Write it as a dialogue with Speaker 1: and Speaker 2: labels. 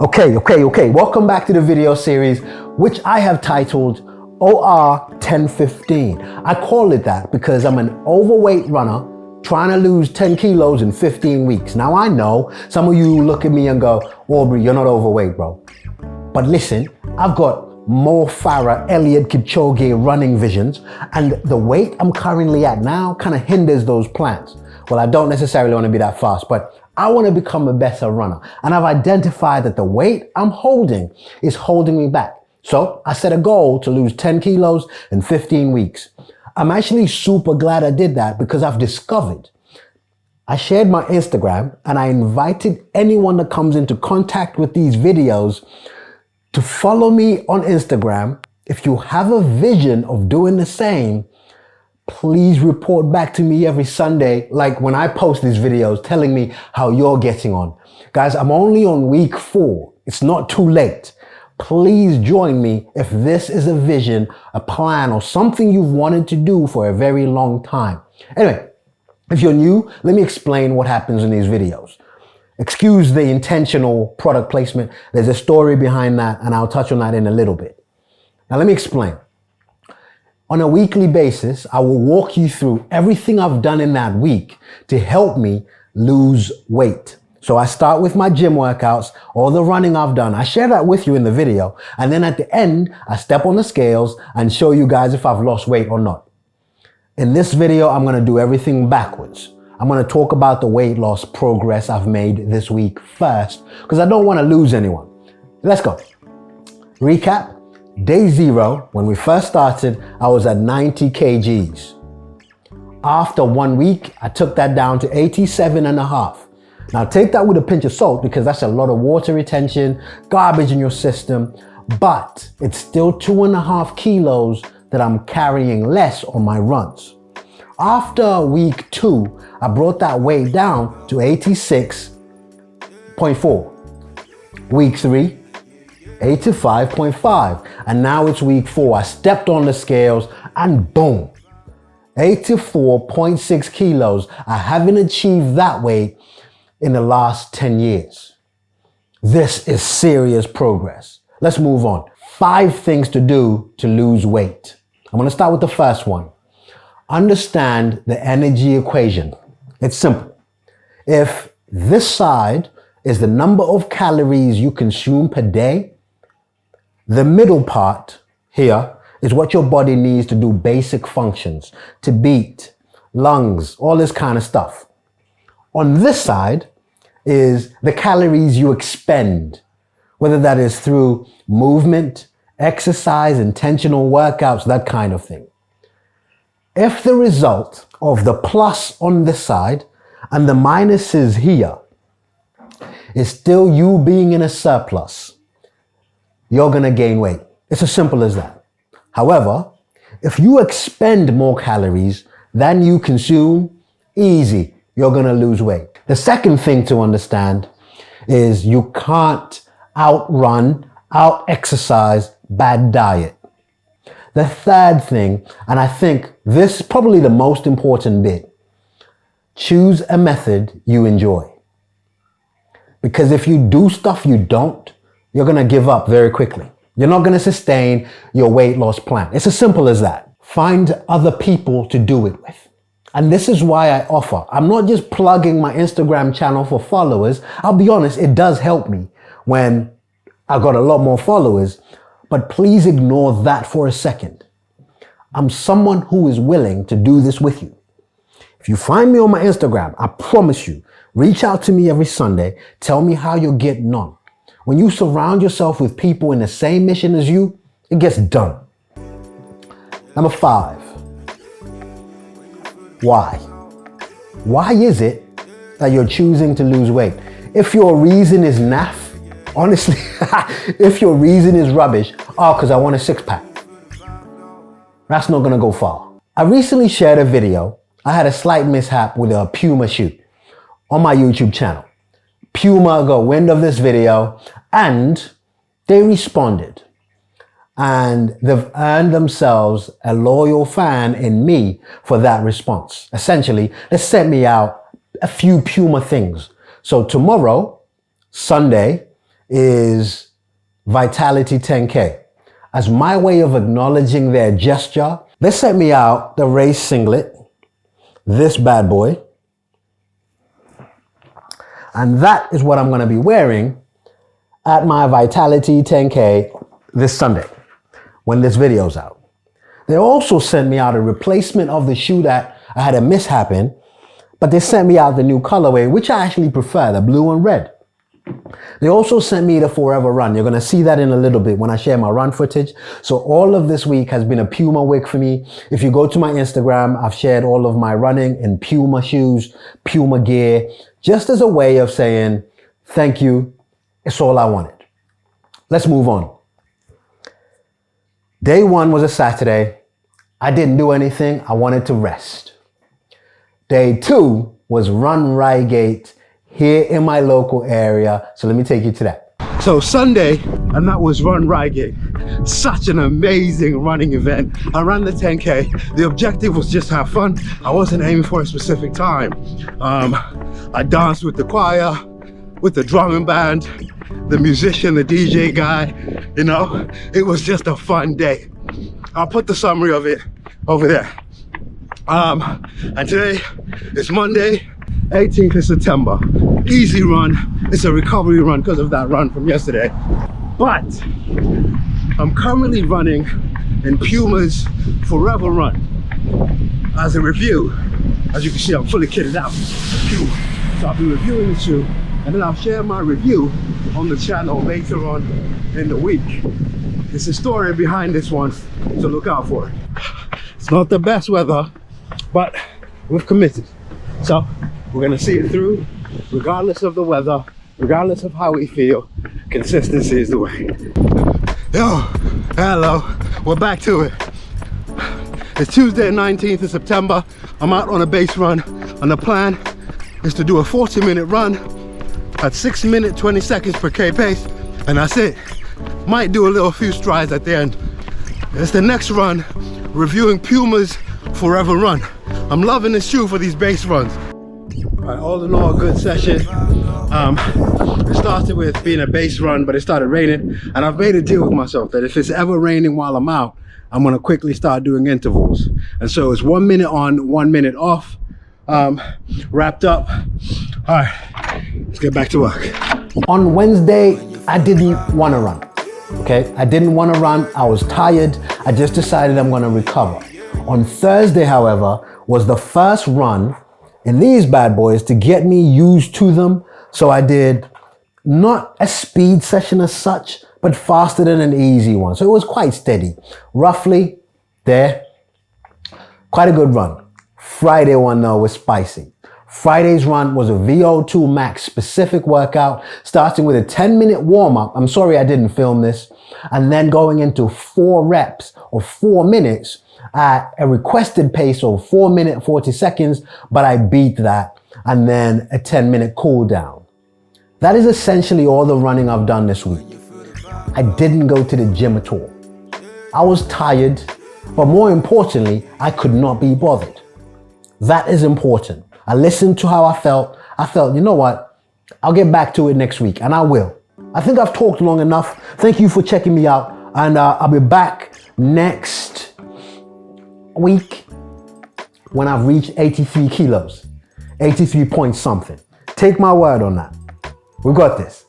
Speaker 1: Okay. Welcome back to the video series, which I have titled OR 1015. I call it that because I'm an overweight runner trying to lose 10 kilos in 15 weeks. Now I know some of you look at me and go, Aubrey, you're not overweight, bro. But listen, I've got Mo Farah, Eliud Kipchoge running visions, and the weight I'm currently at now kind of hinders those plans. Well, I don't necessarily want to be that fast, but I want to become a better runner. And I've identified that the weight I'm holding is holding me back. So I set a goal to lose 10 kilos in 15 weeks. I'm actually super glad I did that because I've discovered I shared my Instagram and I invited anyone that comes into contact with these videos to follow me on Instagram. If you have a vision of doing the same, please report back to me every Sunday, like when I post these videos, telling me how you're getting on. Guys, I'm only on week 4. It's not too late. Please join me if this is a vision, a plan, or something you've wanted to do for a very long time. Anyway, if you're new, let me explain what happens in these videos. Excuse the intentional product placement. There's a story behind that, and I'll touch on that in a little bit. Now, let me explain. On a weekly basis, I will walk you through everything I've done in that week to help me lose weight. So I start with my gym workouts, all the running I've done. I share that with you in the video. And then at the end, I step on the scales and show you guys if I've lost weight or not. In this video, I'm going to do everything backwards. I'm going to talk about the weight loss progress I've made this week first, because I don't want to lose anyone. Let's go. Recap. Day 0, when we first started, I was at 90 kgs. After 1 week, I took that down to 87.5. Now take that with a pinch of salt because that's a lot of water retention, garbage in your system, but it's still 2.5 kilos that I'm carrying less on my runs. After week 2, I brought that weight down to 86.4. Week 3, 85.5, and now it's week 4. I stepped on the scales and boom, 84.6 kilos. I haven't achieved that weight in the last 10 years. This is serious progress. Let's move on. 5 things to do to lose weight. I'm going to start with the first one. Understand the energy equation. It's simple. If this side is the number of calories you consume per day, the middle part here is what your body needs to do basic functions, to beat, lungs, all this kind of stuff. On this side is the calories you expend, whether that is through movement, exercise, intentional workouts, that kind of thing. If the result of the plus on this side and the minuses here is still you being in a surplus, you're going to gain weight. It's as simple as that. However, if you expend more calories than you consume, easy, you're going to lose weight. The second thing to understand is you can't outrun, out-exercise bad diet. The third thing, and I think this is probably the most important bit, choose a method you enjoy. Because if you do stuff you don't, you're going to give up very quickly. You're not going to sustain your weight loss plan. It's as simple as that. Find other people to do it with. And this is why I offer. I'm not just plugging my Instagram channel for followers. I'll be honest, it does help me when I got a lot more followers. But please ignore that for a second. I'm someone who is willing to do this with you. If you find me on my Instagram, I promise you, reach out to me every Sunday. Tell me how you're getting on. When you surround yourself with people in the same mission as you, it gets done. Number 5. Why? Why is it that you're choosing to lose weight? If your reason is naff, honestly, if your reason is rubbish, because I want a 6-pack, that's not going to go far. I recently shared a video. I had a slight mishap with a Puma shoot on my YouTube channel. Puma got wind of this video and they responded. And they've earned themselves a loyal fan in me for that response. Essentially, they sent me out a few Puma things. So tomorrow, Sunday, is Vitality 10K. As my way of acknowledging their gesture, they sent me out the race singlet, this bad boy. And that is what I'm going to be wearing at my Vitality 10K this Sunday when this video's out. They also sent me out a replacement of the shoe that I had a mishap in, but they sent me out the new colorway, which I actually prefer, the blue and red. They also sent me the Forever Run. You're going to see that in a little bit when I share my run footage. So all of this week has been a Puma week for me. If you go to my Instagram, I've shared all of my running in Puma shoes, Puma gear, just as a way of saying, thank you. It's all I wanted. Let's move on. Day one was a Saturday. I didn't do anything. I wanted to rest. Day two was Run Reigate here in my local area. So let me take you to that. So Sunday, and that was Run Reigate. Such an amazing running event. I ran the 10K. The objective was just have fun. I wasn't aiming for a specific time. I danced with the choir, with the drumming band, the musician, the DJ guy, you know, it was just a fun day. I'll put the summary of it over there. And today is Monday, 18th of September. Easy run. It's a recovery run because of that run from yesterday. But I'm currently running in Puma's Forever Run. As a review, as you can see, I'm fully kitted out. Puma. So I'll be reviewing the shoe, and then I'll share my review on the channel later on in the week. It's a story behind this one, so look out for it. It's not the best weather, but we've committed. So we're gonna see it through, regardless of the weather, regardless of how we feel. Consistency is the way. Yo, hello, we're back to it. It's Tuesday, 19th of September. I'm out on a base run, and the plan is to do a 40-minute run at 6 minutes 20 seconds per K pace, and that's it. Might do a little few strides at the end. It's the next run, reviewing Puma's Forever Run. I'm loving this shoe for these base runs. All right, all in all, a good session. It started with being a base run, but it started raining, and I've made a deal with myself that if it's ever raining while I'm out, I'm gonna quickly start doing intervals. And so it's 1 minute on, 1 minute off. Wrapped up. All right, let's get back to work. On Wednesday, I didn't want to run. Okay, I didn't want to run. I was tired. I just decided I'm going to recover. On Thursday, however, was the first run in these bad boys to get me used to them. So I did not a speed session as such, but faster than an easy one. So it was quite steady. Roughly there, quite a good run. Friday one though was spicy. Friday's run was a VO2 max specific workout, starting with a 10-minute warm-up. I'm sorry I didn't film this. And then going into 4 reps or 4 minutes at a requested pace of 4 minutes, 40 seconds, but I beat that. And then a 10-minute cool down. That is essentially all the running I've done this week. I didn't go to the gym at all. I was tired, but more importantly, I could not be bothered. That is important. I listened to how I felt. I felt, you know what? I'll get back to it next week, and I will. I think I've talked long enough. Thank you for checking me out, and I'll be back next week when I've reached 83 kilos, 83 point something. Take my word on that. We got this.